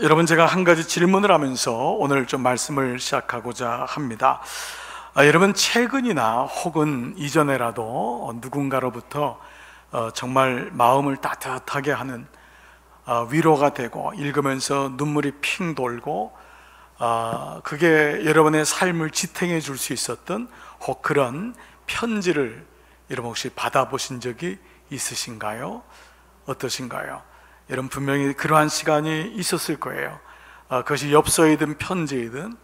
여러분, 제가 한 가지 질문을 하면서 오늘 좀 말씀을 시작하고자 합니다. 여러분, 최근이나 혹은 이전에라도 누군가로부터 정말 마음을 따뜻하게 하는 위로가 되고 읽으면서 눈물이 핑 돌고 그게 여러분의 삶을 지탱해 줄 수 있었던 혹 그런 편지를 여러분 혹시 받아보신 적이 있으신가요? 어떠신가요? 여러분, 분명히 그러한 시간이 있었을 거예요. 그것이 엽서이든 편지이든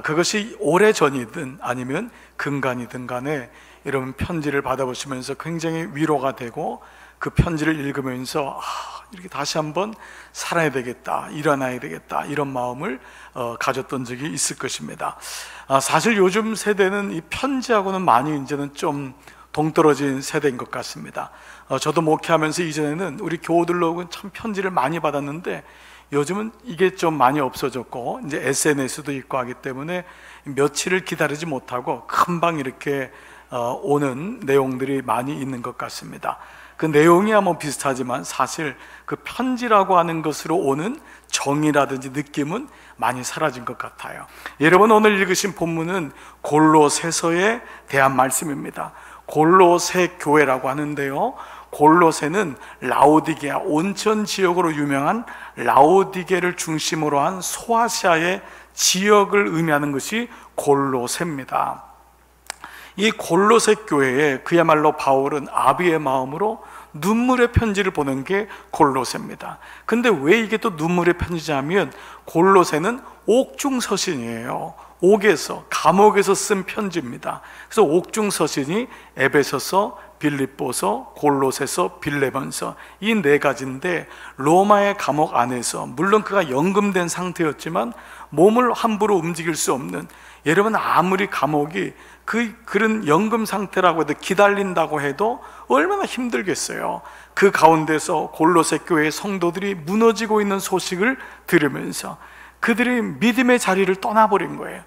그것이 오래전이든 아니면 근간이든 간에 여러분 편지를 받아보시면서 굉장히 위로가 되고 그 편지를 읽으면서 이렇게 다시 한번 살아야 되겠다, 일어나야 되겠다, 이런 마음을 가졌던 적이 있을 것입니다. 사실 요즘 세대는 이 편지하고는 많이 이제는 좀 동떨어진 세대인 것 같습니다. 저도 목회하면서 이전에는 우리 교우들로 참 편지를 많이 받았는데 요즘은 이게 좀 많이 없어졌고 이제 SNS도 있고 하기 때문에 며칠을 기다리지 못하고 금방 이렇게 오는 내용들이 많이 있는 것 같습니다. 그 내용이야 뭐 비슷하지만 사실 그 편지라고 하는 것으로 오는 정이라든지 느낌은 많이 사라진 것 같아요. 여러분, 오늘 읽으신 본문은 골로새서에 대한 말씀입니다. 골로새 교회라고 하는데요, 골로새는 라오디게아, 온천 지역으로 유명한 라오디게를 중심으로 한 소아시아의 지역을 의미하는 것이 골로새입니다. 이 골로새 교회에 그야말로 바울은 아비의 마음으로 눈물의 편지를 보낸 게 골로새입니다. 근데 왜 이게 또 눈물의 편지냐면 골로새는 옥중서신이에요. 옥에서, 감옥에서 쓴 편지입니다. 그래서 옥중서신이 에베소서, 빌립보서, 골로새서, 빌레몬서, 이 네 가지인데 로마의 감옥 안에서, 물론 그가 연금된 상태였지만 몸을 함부로 움직일 수 없는, 여러분 아무리 감옥이 그런 연금 상태라고 해도 기다린다고 해도 얼마나 힘들겠어요. 그 가운데서 골로새 교회의 성도들이 무너지고 있는 소식을 들으면서 그들이 믿음의 자리를 떠나버린 거예요.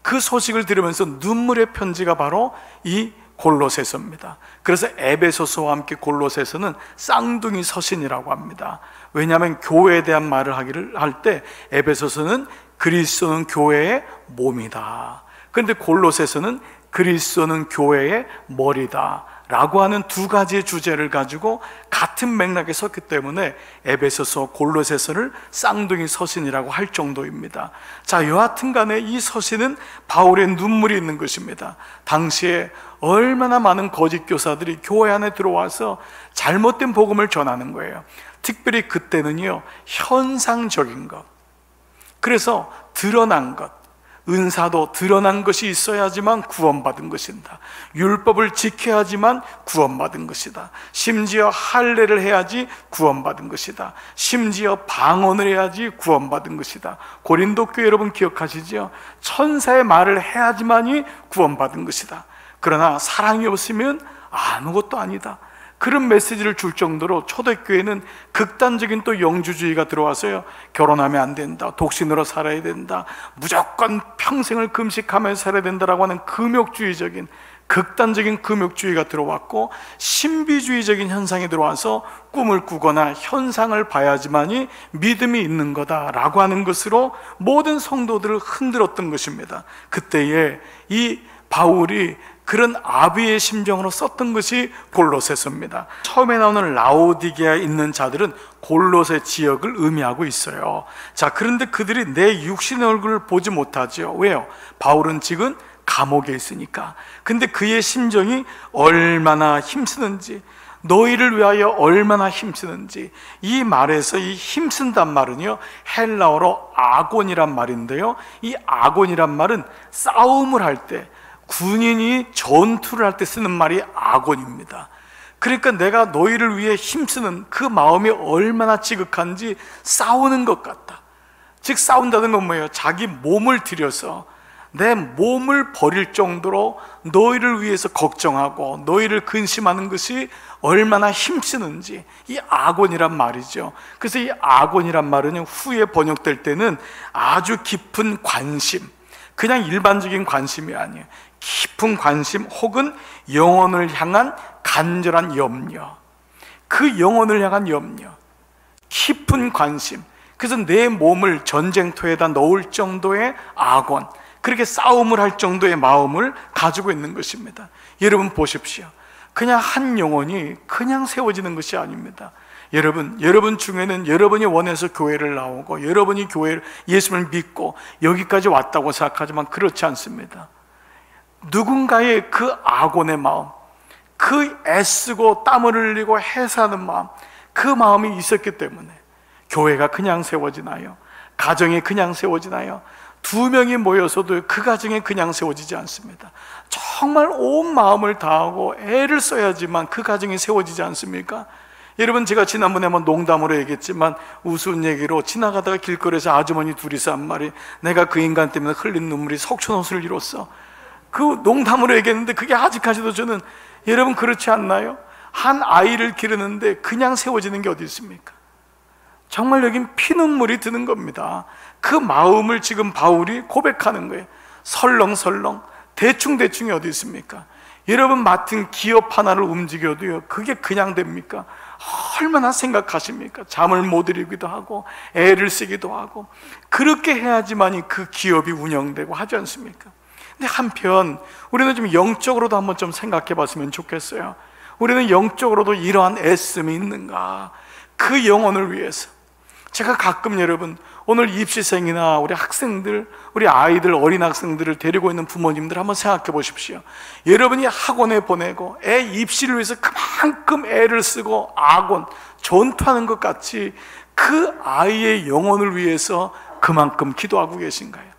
그 소식을 들으면서 눈물의 편지가 바로 이 골로새서입니다. 그래서 에베소서와 함께 골로새서는 쌍둥이 서신이라고 합니다. 왜냐하면 교회에 대한 말을 할 때 에베소서는 그리스도는 교회의 몸이다, 그런데 골로새서는 그리스도는 교회의 머리다 라고 하는 두 가지의 주제를 가지고 같은 맥락에 섰기 때문에 에베소서, 골로새서를 쌍둥이 서신이라고 할 정도입니다. 자, 여하튼 간에 이 서신은 바울의 눈물이 있는 것입니다. 당시에 얼마나 많은 거짓 교사들이 교회 안에 들어와서 잘못된 복음을 전하는 거예요. 특별히 그때는요, 현상적인 것, 그래서 드러난 것, 은사도 드러난 것이 있어야지만 구원받은 것이다. 율법을 지켜야지만 구원받은 것이다. 심지어 할례를 해야지 구원받은 것이다. 심지어 방언을 해야지 구원받은 것이다. 고린도 교회 여러분 기억하시죠? 천사의 말을 해야지만이 구원받은 것이다. 그러나 사랑이 없으면 아무것도 아니다. 그런 메시지를 줄 정도로 초대교회는 극단적인 또 영주주의가 들어와서요, 결혼하면 안 된다, 독신으로 살아야 된다, 무조건 평생을 금식하면서 살아야 된다라고 하는 금욕주의적인, 극단적인 금욕주의가 들어왔고, 신비주의적인 현상이 들어와서 꿈을 꾸거나 현상을 봐야지만이 믿음이 있는 거다라고 하는 것으로 모든 성도들을 흔들었던 것입니다. 그때에 이 바울이 그런 아비의 심정으로 썼던 것이 골로새서입니다. 처음에 나오는 라오디게아에 있는 자들은 골로새 지역을 의미하고 있어요. 자, 그런데 그들이 내 육신의 얼굴을 보지 못하죠. 왜요? 바울은 지금 감옥에 있으니까. 근데 그의 심정이 얼마나 힘쓰는지, 너희를 위하여 얼마나 힘쓰는지, 이 말에서 이 힘쓴단 말은요, 헬라어로 아곤이란 말인데요, 이 아곤이란 말은 싸움을 할 때, 군인이 전투를 할 때 쓰는 말이 아곤입니다. 그러니까 내가 너희를 위해 힘쓰는 그 마음이 얼마나 지극한지 싸우는 것 같다. 즉, 싸운다는 건 뭐예요? 자기 몸을 들여서 내 몸을 버릴 정도로 너희를 위해서 걱정하고 너희를 근심하는 것이 얼마나 힘쓰는지, 이 아곤이란 말이죠. 그래서 이 아곤이란 말은 후에 번역될 때는 아주 깊은 관심, 그냥 일반적인 관심이 아니에요. 깊은 관심 혹은 영혼을 향한 간절한 염려, 그 영혼을 향한 염려, 깊은 관심, 그래서 내 몸을 전쟁터에다 넣을 정도의 악원, 그렇게 싸움을 할 정도의 마음을 가지고 있는 것입니다. 여러분 보십시오. 그냥 한 영혼이 그냥 세워지는 것이 아닙니다. 여러분 중에는 여러분이 원해서 교회를 나오고 여러분이 예수를 믿고 여기까지 왔다고 생각하지만 그렇지 않습니다. 누군가의 그 악원의 마음, 그 애쓰고 땀을 흘리고 해사하는 마음, 그 마음이 있었기 때문에 교회가 그냥 세워지나요? 가정이 그냥 세워지나요? 2명이 모여서도 그 가정이 그냥 세워지지 않습니다. 정말 온 마음을 다하고 애를 써야지만 그 가정이 세워지지 않습니까? 여러분, 제가 지난번에 한번 농담으로 얘기했지만 우스운 얘기로 지나가다가 길거리에서 아주머니 둘이서 한 말이, 내가 그 인간 때문에 흘린 눈물이 석촌호수를 이뤘어. 그 농담으로 얘기했는데 그게 아직까지도 저는, 여러분 그렇지 않나요? 한 아이를 기르는데 그냥 세워지는 게 어디 있습니까? 정말 여긴 피눈물이 드는 겁니다. 그 마음을 지금 바울이 고백하는 거예요. 설렁설렁 대충대충이 어디 있습니까? 여러분 맡은 기업 하나를 움직여도요, 그게 그냥 됩니까? 얼마나 생각하십니까? 잠을 못 이루기도 하고 애를 쓰기도 하고 그렇게 해야지만이 그 기업이 운영되고 하지 않습니까? 근데 한편 우리는 좀 영적으로도 한번 좀 생각해 봤으면 좋겠어요. 우리는 영적으로도 이러한 애씀이 있는가? 그 영혼을 위해서. 제가 가끔 여러분, 오늘 입시생이나 우리 학생들, 우리 아이들, 어린 학생들을 데리고 있는 부모님들 한번 생각해 보십시오. 여러분이 학원에 보내고 애 입시를 위해서 그만큼 애를 쓰고 악원, 전투하는 것 같이 그 아이의 영혼을 위해서 그만큼 기도하고 계신가요?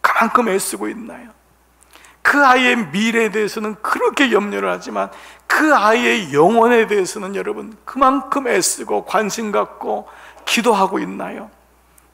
그만큼 애쓰고 있나요? 그 아이의 미래에 대해서는 그렇게 염려를 하지만 그 아이의 영혼에 대해서는 여러분 그만큼 애쓰고 관심 갖고 기도하고 있나요?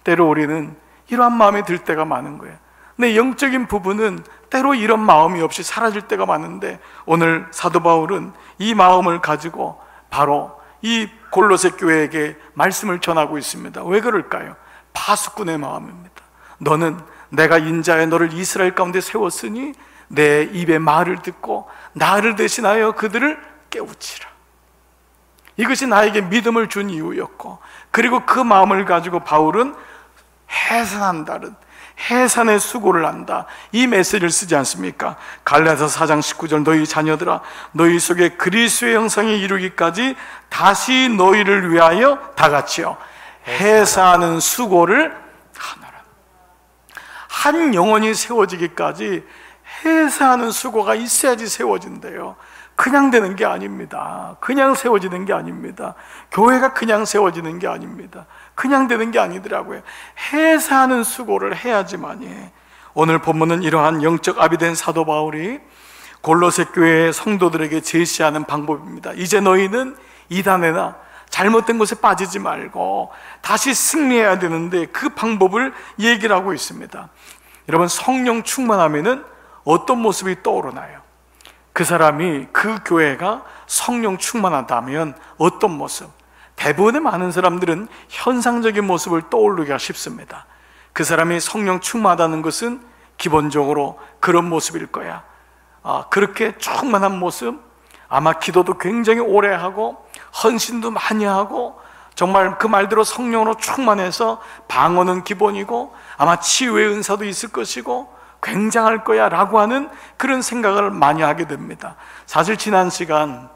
때로 우리는 이러한 마음이 들 때가 많은 거예요. 근데 영적인 부분은 때로 이런 마음이 없이 사라질 때가 많은데, 오늘 사도 바울은 이 마음을 가지고 바로 이 골로새 교회에게 말씀을 전하고 있습니다. 왜 그럴까요? 파수꾼의 마음입니다. 너는 내가 인자에 너를 이스라엘 가운데 세웠으니 내 입의 말을 듣고 나를 대신하여 그들을 깨우치라. 이것이 나에게 믿음을 준 이유였고, 그리고 그 마음을 가지고 바울은 해산한다는, 해산의 수고를 한다, 이 메시지를 쓰지 않습니까? 갈라디아서 4장 19절, 너희 자녀들아 너희 속에 그리스도의 형상이 이루기까지 다시 너희를 위하여 다 같이요 해산하는 수고를 하노라. 한 영혼이 세워지기까지 해산하는 수고가 있어야지 세워진대요. 그냥 되는 게 아닙니다. 그냥 세워지는 게 아닙니다. 교회가 그냥 세워지는 게 아닙니다. 그냥 되는 게 아니더라고요. 해산하는 수고를 해야지만이. 오늘 본문은 이러한 영적 아비 된 사도 바울이 골로새 교회의 성도들에게 제시하는 방법입니다. 이제 너희는 이단에나 잘못된 것에 빠지지 말고 다시 승리해야 되는데 그 방법을 얘기를 하고 있습니다. 여러분, 성령 충만하면은 어떤 모습이 떠오르나요? 그 사람이, 그 교회가 성령 충만하다면 어떤 모습? 대부분의 많은 사람들은 현상적인 모습을 떠올리기가 쉽습니다. 그 사람이 성령 충만하다는 것은 기본적으로 그런 모습일 거야. 그렇게 충만한 모습, 아마 기도도 굉장히 오래 하고 헌신도 많이 하고 정말 그 말대로 성령으로 충만해서 방언은 기본이고 아마 치유의 은사도 있을 것이고 굉장할 거야 라고 하는 그런 생각을 많이 하게 됩니다. 사실 지난 시간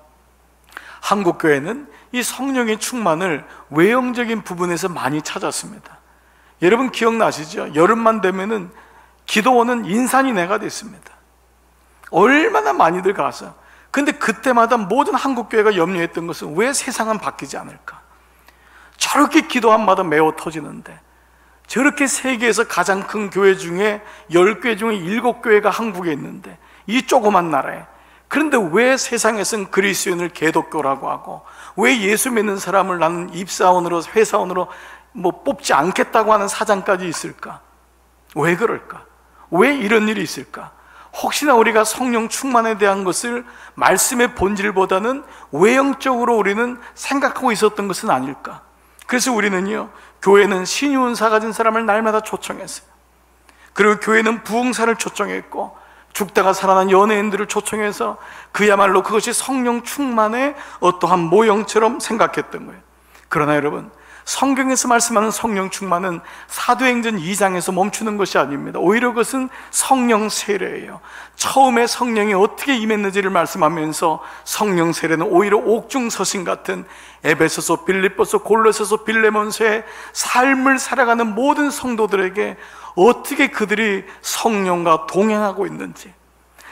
한국교회는 이 성령의 충만을 외형적인 부분에서 많이 찾았습니다. 여러분 기억나시죠? 여름만 되면은 기도원은 인산인해가 됐습니다. 얼마나 많이들 가서. 근데 그때마다 모든 한국교회가 염려했던 것은 왜 세상은 바뀌지 않을까? 저렇게 기도한마다 메워 터지는데, 저렇게 세계에서 가장 큰 교회 중에 10교회 중에 7교회가 한국에 있는데 이 조그만 나라에, 그런데 왜 세상에서는 그리스도인을 개독교라고 하고 왜 예수 믿는 사람을 나는 입사원으로 회사원으로 뽑지 않겠다고 하는 사장까지 있을까? 왜 그럴까? 왜 이런 일이 있을까? 혹시나 우리가 성령 충만에 대한 것을 말씀의 본질보다는 외형적으로 우리는 생각하고 있었던 것은 아닐까? 그래서 우리는요, 교회는 신유은사 가진 사람을 날마다 초청했어요. 그리고 교회는 부흥사를 초청했고 죽다가 살아난 연예인들을 초청해서 그야말로 그것이 성령 충만의 어떠한 모형처럼 생각했던 거예요. 그러나 여러분, 성경에서 말씀하는 성령 충만은 사도행전 2장에서 멈추는 것이 아닙니다. 오히려 그것은 성령 세례예요. 처음에 성령이 어떻게 임했는지를 말씀하면서 성령 세례는 오히려 옥중서신 같은 에베소서, 빌립보서, 골로새서, 빌레몬서의 삶을 살아가는 모든 성도들에게 어떻게 그들이 성령과 동행하고 있는지,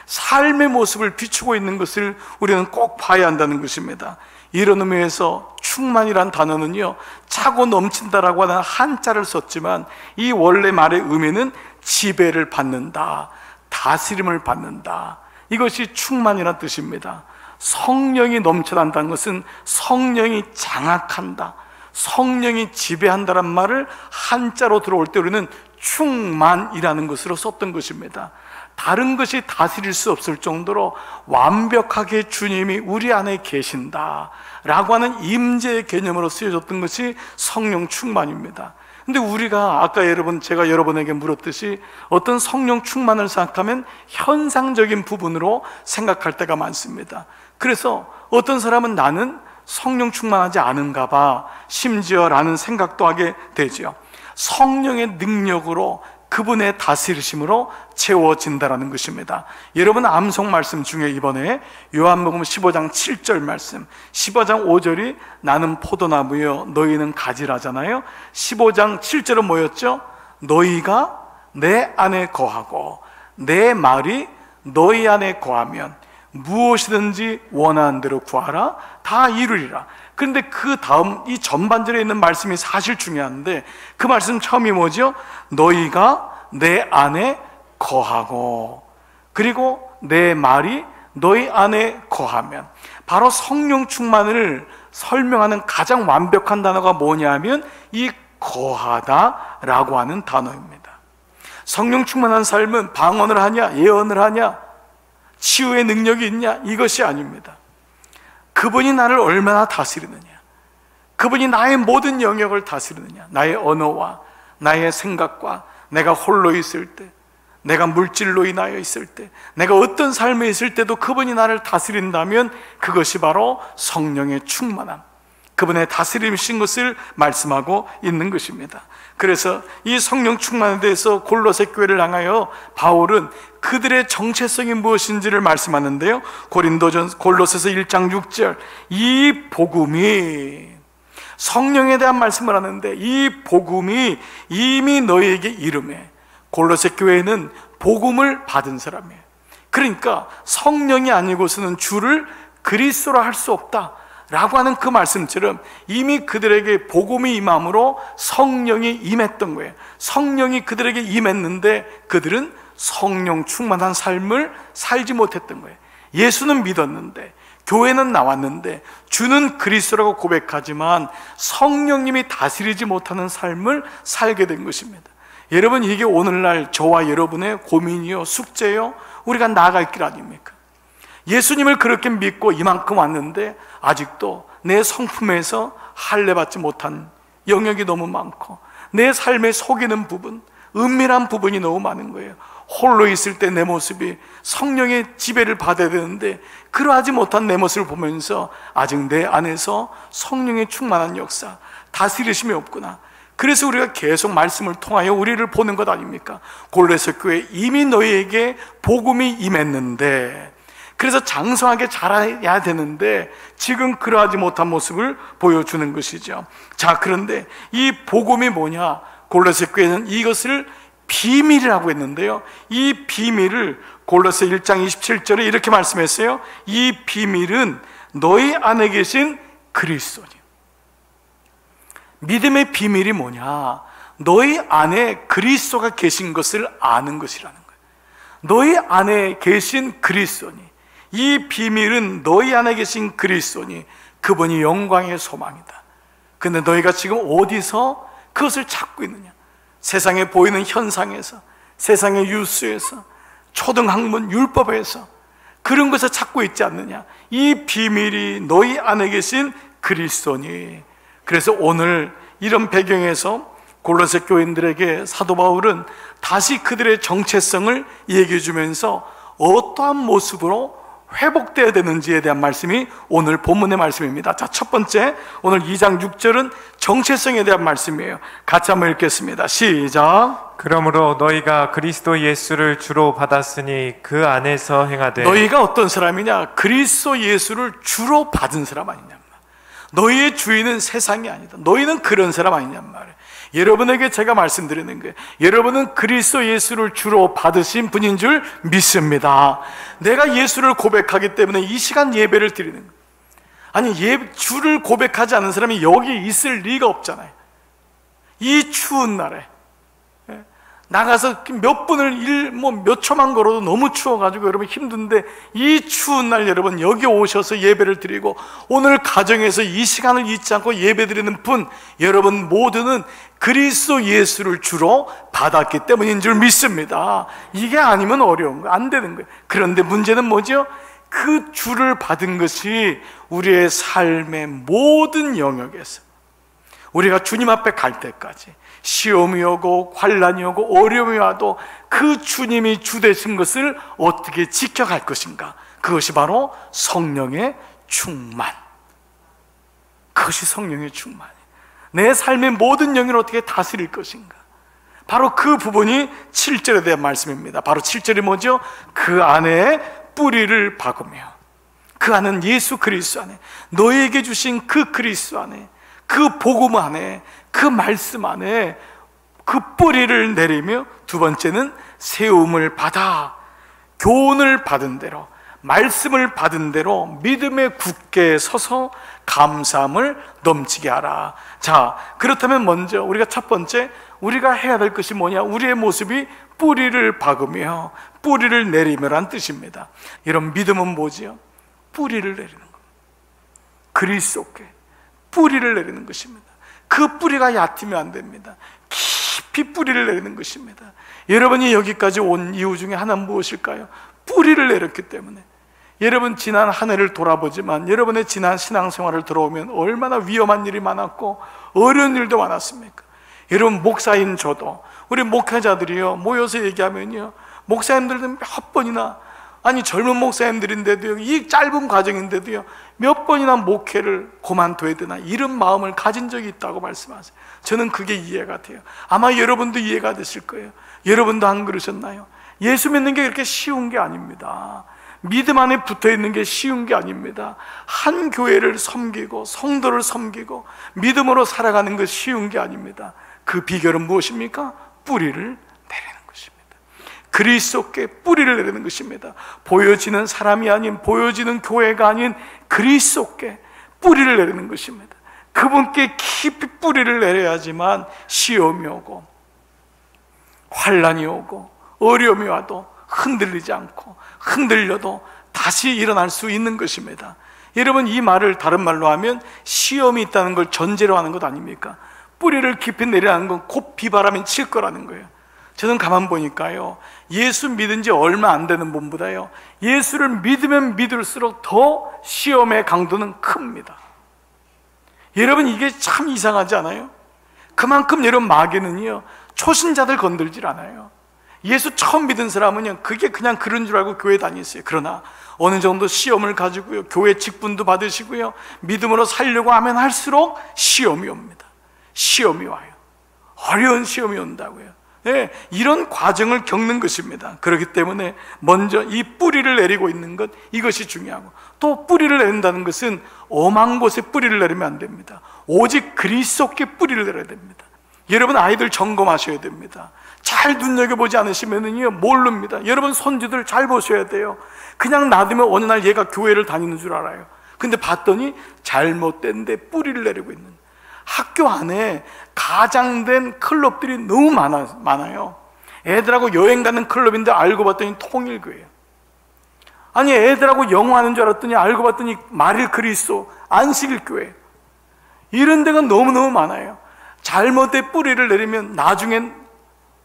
삶의 모습을 비추고 있는 것을 우리는 꼭 봐야 한다는 것입니다. 이런 의미에서 충만이란 단어는요, 차고 넘친다라고 하는 한자를 썼지만 이 원래 말의 의미는 지배를 받는다, 다스림을 받는다, 이것이 충만이라는 뜻입니다. 성령이 넘쳐난다는 것은 성령이 장악한다, 성령이 지배한다란 말을 한자로 들어올 때 우리는 충만이라는 것으로 썼던 것입니다. 다른 것이 다스릴 수 없을 정도로 완벽하게 주님이 우리 안에 계신다 라고 하는 임재의 개념으로 쓰여졌던 것이 성령 충만입니다. 근데 우리가 아까 제가 여러분에게 물었듯이 어떤 성령 충만을 생각하면 현상적인 부분으로 생각할 때가 많습니다. 그래서 어떤 사람은 나는 성령 충만하지 않은가 봐, 심지어 라는 생각도 하게 되죠. 성령의 능력으로, 그분의 다스리심으로 채워진다라는 것입니다. 여러분 암송 말씀 중에 이번에 요한복음 15장 7절 말씀, 15장 5절이 나는 포도나무여 너희는 가지라잖아요. 15장 7절은 뭐였죠? 너희가 내 안에 거하고 내 말이 너희 안에 거하면 무엇이든지 원하는 대로 구하라 다 이루리라. 그런데 그 다음 이 전반절에 있는 말씀이 사실 중요한데, 그 말씀 처음이 뭐죠? 너희가 내 안에 거하고, 그리고 내 말이 너희 안에 거하면, 바로 성령 충만을 설명하는 가장 완벽한 단어가 뭐냐면 이 거하다라고 하는 단어입니다. 성령 충만한 삶은 방언을 하냐, 예언을 하냐, 치유의 능력이 있냐, 이것이 아닙니다. 그분이 나를 얼마나 다스리느냐, 그분이 나의 모든 영역을 다스리느냐, 나의 언어와 나의 생각과, 내가 홀로 있을 때, 내가 물질로 인하여 있을 때, 내가 어떤 삶에 있을 때도 그분이 나를 다스린다면 그것이 바로 성령의 충만함, 그분의 다스림이신 것을 말씀하고 있는 것입니다. 그래서 이 성령 충만에 대해서 골로새 교회를 향하여 바울은 그들의 정체성이 무엇인지를 말씀하는데요, 골로새서 1장 6절, 이 복음이, 성령에 대한 말씀을 하는데 이 복음이 이미 너희에게 이르매, 골로새 교회는 복음을 받은 사람이에요. 그러니까 성령이 아니고서는 주를 그리스도로 할 수 없다 라고 하는 그 말씀처럼 이미 그들에게 복음이 임함으로 성령이 임했던 거예요. 성령이 그들에게 임했는데 그들은 성령 충만한 삶을 살지 못했던 거예요. 예수는 믿었는데, 교회는 나왔는데, 주는 그리스도라고 고백하지만 성령님이 다스리지 못하는 삶을 살게 된 것입니다. 여러분, 이게 오늘날 저와 여러분의 고민이요, 숙제요, 우리가 나아갈 길 아닙니까? 예수님을 그렇게 믿고 이만큼 왔는데 아직도 내 성품에서 할례받지 못한 영역이 너무 많고, 내 삶에 속이는 부분, 은밀한 부분이 너무 많은 거예요. 홀로 있을 때 내 모습이 성령의 지배를 받아야 되는데 그러하지 못한 내 모습을 보면서 아직 내 안에서 성령의 충만한 역사, 다스리심이 없구나. 그래서 우리가 계속 말씀을 통하여 우리를 보는 것 아닙니까? 골로새 교회 이미 너희에게 복음이 임했는데, 그래서 장성하게 자라야 되는데 지금 그러하지 못한 모습을 보여주는 것이죠. 자, 그런데 이 복음이 뭐냐? 골로새 교회는 이것을 비밀이라고 했는데요, 이 비밀을 골로새 1장 27절에 이렇게 말씀했어요. 이 비밀은 너희 안에 계신 그리스도니. 믿음의 비밀이 뭐냐? 너희 안에 그리스도가 계신 것을 아는 것이라는 거예요. 너희 안에 계신 그리스도니, 이 비밀은 너희 안에 계신 그리스도니, 그분이 영광의 소망이다. 근데 너희가 지금 어디서 그것을 찾고 있느냐? 세상에 보이는 현상에서, 세상의 뉴스에서, 초등학문 율법에서 그런 것을 찾고 있지 않느냐? 이 비밀이 너희 안에 계신 그리스도니. 그래서 오늘 이런 배경에서 골로새 교인들에게 사도 바울은 다시 그들의 정체성을 얘기해 주면서 어떠한 모습으로 회복되어야 되는지에 대한 말씀이 오늘 본문의 말씀입니다. 자, 첫 번째, 오늘 2장 6절은 정체성에 대한 말씀이에요. 같이 한번 읽겠습니다. 시작. 그러므로 너희가 그리스도 예수를 주로 받았으니 그 안에서 행하되. 너희가 어떤 사람이냐? 그리스도 예수를 주로 받은 사람 아니냐. 너희의 주인은 세상이 아니다. 너희는 그런 사람 아니냔 말이에요. 여러분에게 제가 말씀드리는 거예요. 여러분은 그리스도 예수를 주로 받으신 분인 줄 믿습니다. 내가 예수를 고백하기 때문에 이 시간 예배를 드리는 거예요. 아니, 주를 고백하지 않은 사람이 여기 있을 리가 없잖아요. 이 추운 날에 나가서 몇 분을 몇 초만 걸어도 너무 추워가지고 여러분 힘든데, 이 추운 날 여러분 여기 오셔서 예배를 드리고 오늘 가정에서 이 시간을 잊지 않고 예배 드리는 분, 여러분 모두는 그리스도 예수를 주로 받았기 때문인 줄 믿습니다. 이게 아니면 어려운 거, 안 되는 거예요. 그런데 문제는 뭐죠? 그 주를 받은 것이 우리의 삶의 모든 영역에서 우리가 주님 앞에 갈 때까지 시험이 오고 환난이 오고 어려움이 와도 그 주님이 주 되신 것을 어떻게 지켜갈 것인가? 그것이 바로 성령의 충만. 그것이 성령의 충만이에요. 내 삶의 모든 영역을 어떻게 다스릴 것인가? 바로 그 부분이 7절에 대한 말씀입니다. 바로 7절이 뭐죠? 그 안에 뿌리를 박으며, 그 안은 예수 그리스도 안에, 너에게 주신 그 그리스도 안에, 그 복음 안에, 그 말씀 안에 그 뿌리를 내리며, 두 번째는 세움을 받아 교훈을 받은 대로, 말씀을 받은 대로 믿음에 굳게 서서 감사함을 넘치게 하라. 자, 그렇다면 먼저 우리가 첫 번째 우리가 해야 될 것이 뭐냐? 우리의 모습이 뿌리를 박으며 뿌리를 내리며란 뜻입니다. 이런 믿음은 뭐지요? 뿌리를 내리는 겁니다. 그리스도께 뿌리를 내리는 것입니다. 그 뿌리가 얕으면 안 됩니다. 깊이 뿌리를 내리는 것입니다. 여러분이 여기까지 온 이유 중에 하나는 무엇일까요? 뿌리를 내렸기 때문에. 여러분 지난 한 해를 돌아보지만 여러분의 지난 신앙생활을 들어오면 얼마나 위험한 일이 많았고 어려운 일도 많았습니까? 여러분, 목사인 저도, 우리 목회자들이요 모여서 얘기하면요, 목사님들도 몇 번이나, 아니 젊은 목사님들인데도요, 이 짧은 과정인데도요 몇 번이나 목회를 그만둬야 되나 이런 마음을 가진 적이 있다고 말씀하세요. 저는 그게 이해가 돼요. 아마 여러분도 이해가 되실 거예요. 여러분도 안 그러셨나요? 예수 믿는 게 그렇게 쉬운 게 아닙니다. 믿음 안에 붙어 있는 게 쉬운 게 아닙니다. 한 교회를 섬기고 성도를 섬기고 믿음으로 살아가는 것이 쉬운 게 아닙니다. 그 비결은 무엇입니까? 뿌리를 내리는 것입니다. 그리스도께 뿌리를 내리는 것입니다. 보여지는 사람이 아닌, 보여지는 교회가 아닌 그리스도께 뿌리를 내리는 것입니다. 그분께 깊이 뿌리를 내려야지만 시험이 오고 환난이 오고 어려움이 와도 흔들리지 않고, 흔들려도 다시 일어날 수 있는 것입니다. 여러분, 이 말을 다른 말로 하면 시험이 있다는 걸 전제로 하는 것 아닙니까? 뿌리를 깊이 내리라는 건 곧 비바람이 칠 거라는 거예요. 저는 가만 보니까요, 예수 믿은 지 얼마 안 되는 분보다요, 예수를 믿으면 믿을수록 더 시험의 강도는 큽니다. 여러분, 이게 참 이상하지 않아요? 그만큼 여러분 마귀는요 초신자들 건들질 않아요. 예수 처음 믿은 사람은요 그게 그냥 그런 줄 알고 교회 다녔어요. 그러나 어느 정도 시험을 가지고요, 교회 직분도 받으시고요, 믿음으로 살려고 하면 할수록 시험이 옵니다. 시험이 와요. 어려운 시험이 온다고요. 네, 이런 과정을 겪는 것입니다. 그렇기 때문에 먼저 이 뿌리를 내리고 있는 것, 이것이 중요하고, 또 뿌리를 내린다는 것은 엄한 곳에 뿌리를 내리면 안 됩니다. 오직 그리스도께 뿌리를 내려야 됩니다. 여러분, 아이들 점검하셔야 됩니다. 잘 눈여겨보지 않으시면은요 모릅니다. 여러분, 손주들 잘 보셔야 돼요. 그냥 놔두면 어느 날 얘가 교회를 다니는 줄 알아요. 근데 봤더니 잘못된 데 뿌리를 내리고 있는, 학교 안에 가장된 클럽들이 너무 많아요. 애들하고 여행 가는 클럽인데 알고 봤더니 통일교회예요. 아니, 애들하고 영어하는 줄 알았더니 알고 봤더니 말일 그리스도 안식일교회. 이런 데가 너무너무 많아요. 잘못된 뿌리를 내리면 나중엔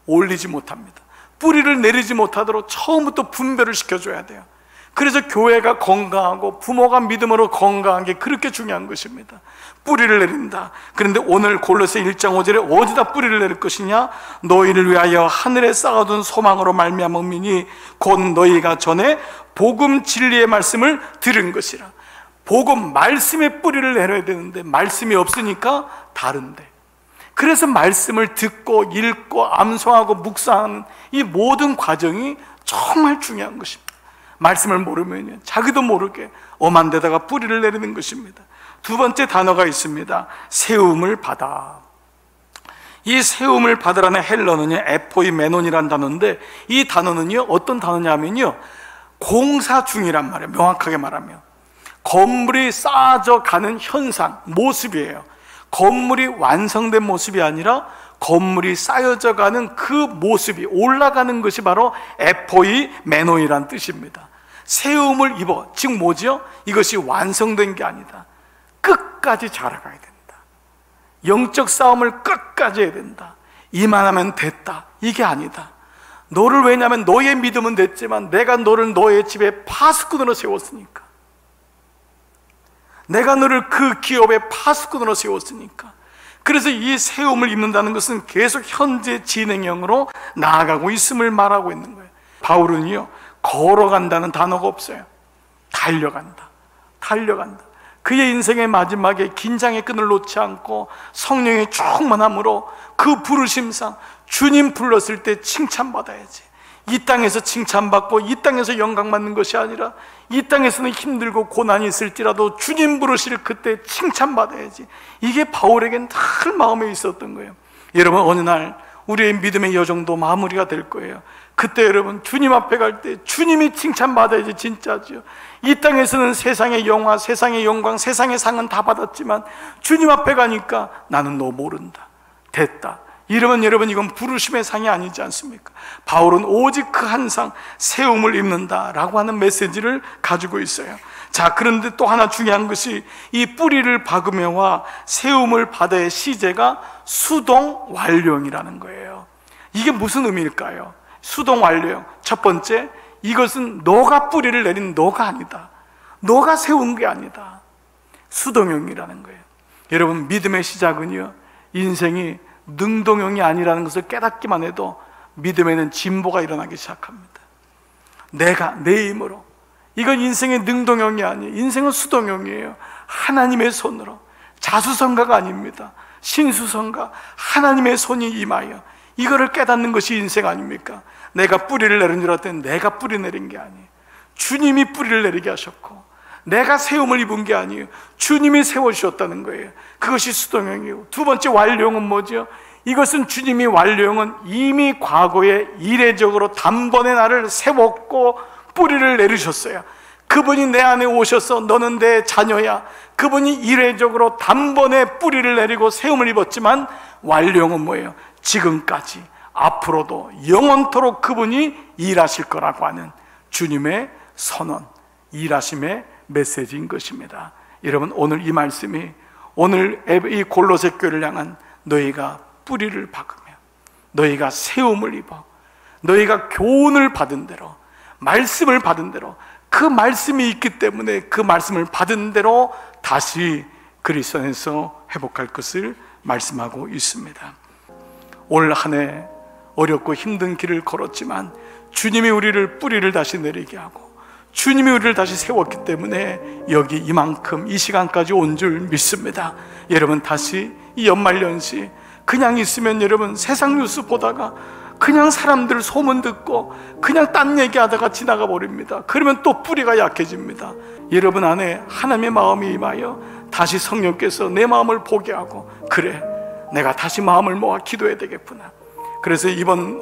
올리지 못합니다. 뿌리를 내리지 못하도록 처음부터 분별을 시켜줘야 돼요. 그래서 교회가 건강하고 부모가 믿음으로 건강한 게 그렇게 중요한 것입니다. 뿌리를 내린다. 그런데 오늘 골로새 1장 5절에 어디다 뿌리를 내릴 것이냐? 너희를 위하여 하늘에 쌓아둔 소망으로 말미암은 민이 곧 너희가 전에 복음 진리의 말씀을 들은 것이라. 복음 말씀의 뿌리를 내려야 되는데 말씀이 없으니까 다른데, 그래서 말씀을 듣고 읽고 암송하고 묵상하는 이 모든 과정이 정말 중요한 것입니다. 말씀을 모르면 자기도 모르게 엄한 데다가 뿌리를 내리는 것입니다. 두 번째 단어가 있습니다. 세움을 받아. 이 세움을 받으라는 헬러는요, 에포이메논이라는 단어인데, 이 단어는요 어떤 단어냐면요, 공사 중이란 말이에요. 명확하게 말하면 건물이 쌓아져 가는 현상, 모습이에요. 건물이 완성된 모습이 아니라 건물이 쌓여져 가는 그 모습이, 올라가는 것이 바로 에포이메논이란 뜻입니다. 세움을 입어, 즉 뭐죠? 이것이 완성된 게 아니다. 끝까지 자라가야 된다. 영적 싸움을 끝까지 해야 된다. 이만하면 됐다, 이게 아니다. 너를, 왜냐하면 너의 믿음은 됐지만 내가 너를 너의 집에 파수꾼으로 세웠으니까, 내가 너를 그 기업의 파수꾼으로 세웠으니까. 그래서 이 세움을 입는다는 것은 계속 현재 진행형으로 나아가고 있음을 말하고 있는 거예요. 바울은요, 걸어간다는 단어가 없어요. 달려간다. 그의 인생의 마지막에 긴장의 끈을 놓지 않고 성령의 충만함으로 그 부르심상 주님 불렀을 때 칭찬받아야지. 이 땅에서 칭찬받고 이 땅에서 영광받는 것이 아니라 이 땅에서는 힘들고 고난이 있을지라도 주님 부르실 그때 칭찬받아야지. 이게 바울에겐 늘 마음에 있었던 거예요. 여러분, 어느 날 우리의 믿음의 여정도 마무리가 될 거예요. 그때 여러분, 주님 앞에 갈 때 주님이 칭찬받아야지. 진짜죠. 이 땅에서는 세상의 영화, 세상의 영광, 세상의 상은 다 받았지만 주님 앞에 가니까 나는 너 모른다, 됐다, 이러면 여러분, 이건 부르심의 상이 아니지 않습니까? 바울은 오직 그 한 상, 세움을 입는다라고 하는 메시지를 가지고 있어요. 자, 그런데 또 하나 중요한 것이 이 뿌리를 박으며와 세움을 받아의 시제가 수동완료형이라는 거예요. 이게 무슨 의미일까요? 수동완료형. 첫 번째, 이것은 너가 뿌리를 내린 너가 아니다. 너가 세운 게 아니다. 수동형이라는 거예요. 여러분, 믿음의 시작은요, 인생이 능동형이 아니라는 것을 깨닫기만 해도 믿음에는 진보가 일어나기 시작합니다. 내가 내 힘으로, 이건 인생의 능동형이 아니에요. 인생은 수동형이에요. 하나님의 손으로, 자수성가가 아닙니다. 신수성가, 하나님의 손이 임하여 이거를 깨닫는 것이 인생 아닙니까? 내가 뿌리를 내린 줄 알았더니 내가 뿌리 내린 게 아니에요. 주님이 뿌리를 내리게 하셨고, 내가 세움을 입은 게 아니에요. 주님이 세워주셨다는 거예요. 그것이 수동형이고, 두 번째 완료형은 뭐죠? 이것은 주님이, 완료형은 이미 과거에 이례적으로 단번에 나를 세웠고 뿌리를 내리셨어요. 그분이 내 안에 오셔서 너는 내 자녀야. 그분이 이례적으로 단번에 뿌리를 내리고 세움을 입었지만, 완료형은 뭐예요? 지금까지 앞으로도 영원토록 그분이 일하실 거라고 하는 주님의 선언, 일하심의 메시지인 것입니다. 여러분, 오늘 이 말씀이, 오늘 이 골로새 교회를 향한 너희가 뿌리를 박으며 너희가 세움을 입어 너희가 교훈을 받은 대로, 말씀을 받은 대로, 그 말씀이 있기 때문에 그 말씀을 받은 대로 다시 그리스도 안에서 회복할 것을 말씀하고 있습니다. 올 한 해 어렵고 힘든 길을 걸었지만 주님이 우리를 뿌리를 다시 내리게 하고 주님이 우리를 다시 세웠기 때문에 여기 이만큼 이 시간까지 온 줄 믿습니다. 여러분, 다시 이 연말연시 그냥 있으면 여러분, 세상 뉴스 보다가 그냥 사람들 소문 듣고 그냥 딴 얘기하다가 지나가 버립니다. 그러면 또 뿌리가 약해집니다. 여러분 안에 하나님의 마음이 임하여 다시 성령께서 내 마음을 보게 하고, 그래, 내가 다시 마음을 모아 기도해야 되겠구나. 그래서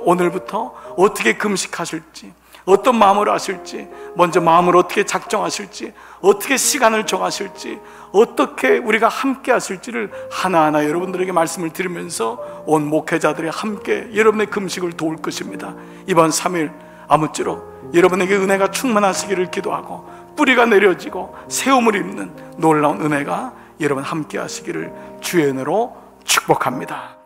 오늘부터 어떻게 금식하실지, 어떤 마음으로 하실지, 먼저 마음을 어떻게 작정하실지, 어떻게 시간을 정하실지, 어떻게 우리가 함께 하실지를 하나하나 여러분들에게 말씀을 드리면서 온 목회자들이 함께 여러분의 금식을 도울 것입니다. 이번 3일 아무쪼록 여러분에게 은혜가 충만하시기를 기도하고, 뿌리가 내려지고 세움을 입는 놀라운 은혜가 여러분 함께 하시기를 주의 은혜로 축복합니다.